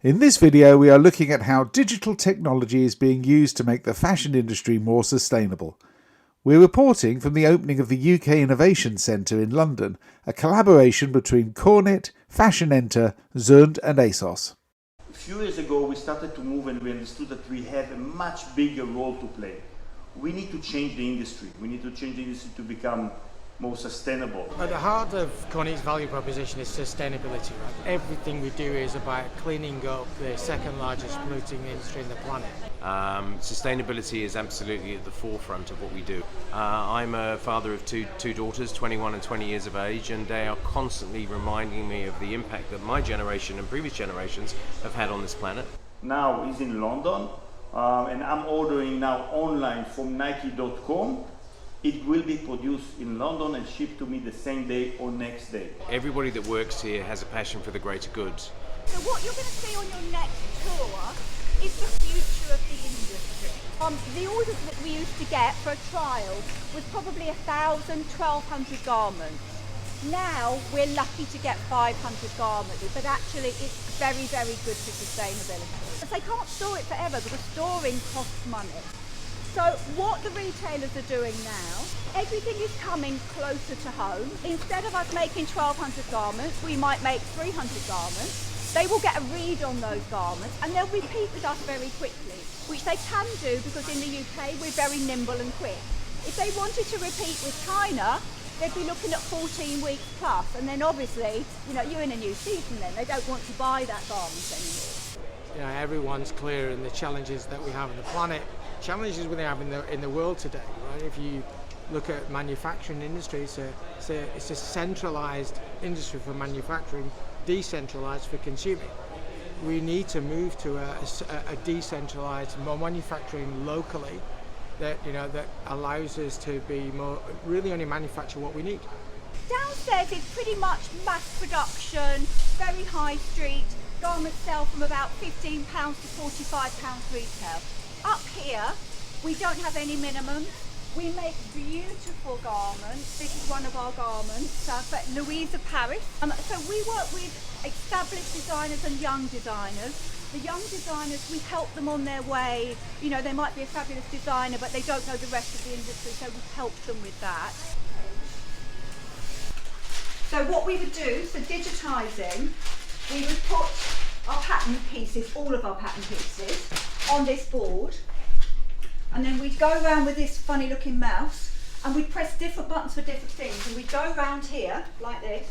In this video, we are looking at how digital technology is being used to make the fashion industry more sustainable. We're reporting from the opening of the UK Innovation Centre in London, a collaboration between Kornit, Fashtech, Zund and ASOS. A few years ago, we started to move and we understood that we have a much bigger role to play. We need to change the industry. We need to change the industry to become more sustainable. At the heart of Kornit's value proposition is sustainability. Right? Everything we do is about cleaning up the second largest polluting industry in the planet. Sustainability is absolutely at the forefront of what we do. I'm a father of two daughters, 21 and 20 years of age, and they are constantly reminding me of the impact that my generation and previous generations have had on this planet. Now he's in London, and I'm ordering now online from Nike.com. It will be produced in London and shipped to me the same day or next day. Everybody that works here has a passion for the greater good. So what you're going to see on your next tour is the future of the industry. The orders that we used to get for a trial was probably 1,000, 1,200 garments. Now we're lucky to get 500 garments, but actually it's very, very good for sustainability. But they can't store it forever because storing costs money. So what the retailers are doing now, everything is coming closer to home. Instead of us making 1,200 garments, we might make 300 garments. They will get a read on those garments and they'll repeat with us very quickly, which they can do because in the UK we're very nimble and quick. If they wanted to repeat with China, they'd be looking at 14 weeks plus, and then obviously, you're in a new season then, they don't want to buy that garment anymore. Everyone's clear in the challenges that we have on the planet. Challenges we have in the world today, right? If you look at manufacturing industry, it's a centralized industry for manufacturing, decentralized for consuming. We need to move to a decentralized manufacturing locally that allows us to be more really only manufacture what we need. Downstairs is pretty much mass production, very high street. Garments sell from about £15 to £45 retail. Up here, we don't have any minimums. We make beautiful garments. This is one of our garments for Louise of Paris. So we work with established designers and young designers. The young designers, we help them on their way. They might be a fabulous designer, but they don't know the rest of the industry, so we help them with that. So what we would do, digitising, we would put our pattern pieces, all of our pattern pieces, on this board, and then we'd go around with this funny looking mouse and we'd press different buttons for different things, and we'd go around here like this,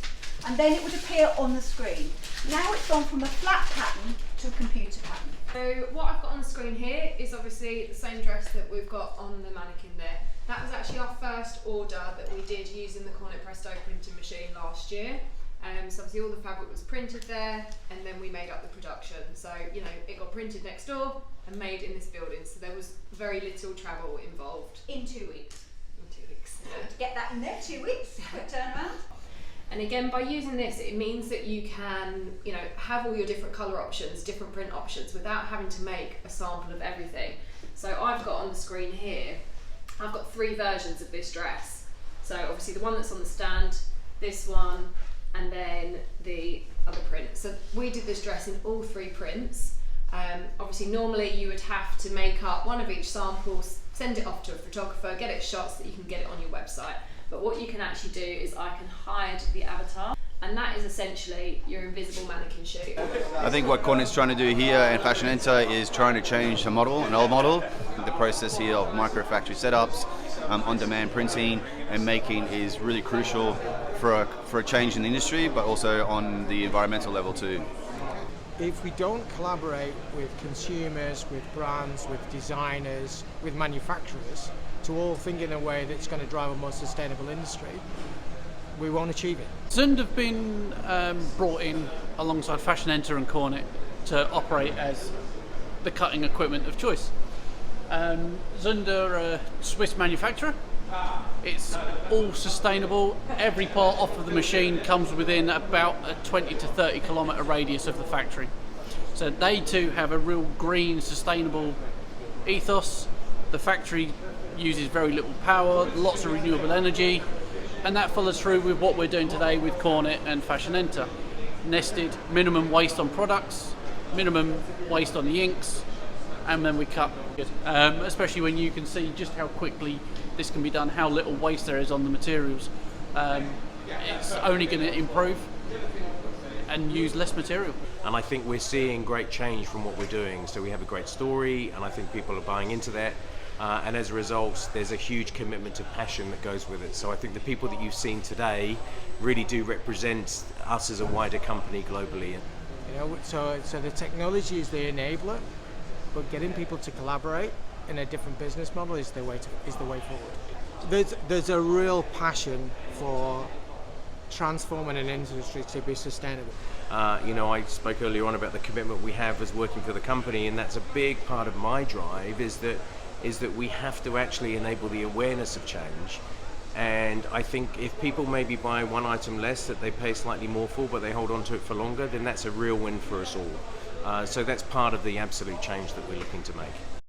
and then it would appear on the screen. Now it's gone from a flat pattern to a computer pattern. So what I've got on the screen here is obviously the same dress that we've got on the mannequin there. That was actually our first order that we did using the Kornit Presto printing machine last year. So obviously all the fabric was printed there, and then we made up the production. So it got printed next door and made in this building. So there was very little travel involved. In 2 weeks. In 2 weeks. Yeah. To get that in there, 2 weeks, quick turnaround. And again, by using this, it means that you can, have all your different colour options, different print options, without having to make a sample of everything. So I've got on the screen here, I've got 3 versions of this dress. So obviously the one that's on the stand, this one, and then the other print. So we did this dress in all 3 prints. Obviously normally you would have to make up one of each samples, send it off to a photographer, get it shot so that you can get it on your website. But what you can actually do is I can hide the avatar, and that is essentially your invisible mannequin shoot. I think what Kornit's trying to do here in Fashtech is trying to change an old model. The process here of micro factory setups, on-demand printing and making is really crucial for a change in the industry, but also on the environmental level too. If we don't collaborate with consumers, with brands, with designers, with manufacturers, to all think in a way that's going to drive a more sustainable industry, we won't achieve it. Zund have been brought in alongside Fashtech and Kornit to operate as the cutting equipment of choice. Zund are a Swiss manufacturer. It's all sustainable. Every part off of the machine comes within about a 20 to 30 kilometre radius of the factory. So they too have a real green, sustainable ethos. The factory uses very little power, lots of renewable energy, and that follows through with what we're doing today with Kornit and Fashtech. Nested minimum waste on products, minimum waste on the inks, and then we cut. Especially when you can see just how quickly this can be done, how little waste there is on the materials. It's only going to improve and use less material. And I think we're seeing great change from what we're doing. So we have a great story, and I think people are buying into that. And as a result, there's a huge commitment to passion that goes with it. So I think the people that you've seen today really do represent us as a wider company globally. You know, so the technology is the enabler, but getting people to collaborate in a different business model is the way forward. There's a real passion for transforming an industry to be sustainable. I spoke earlier on about the commitment we have as working for the company, and that's a big part of my drive, is that we have to actually enable the awareness of change. And I think if people maybe buy one item less that they pay slightly more for, but they hold on to it for longer, then that's a real win for us all. So that's part of the absolute change that we're looking to make.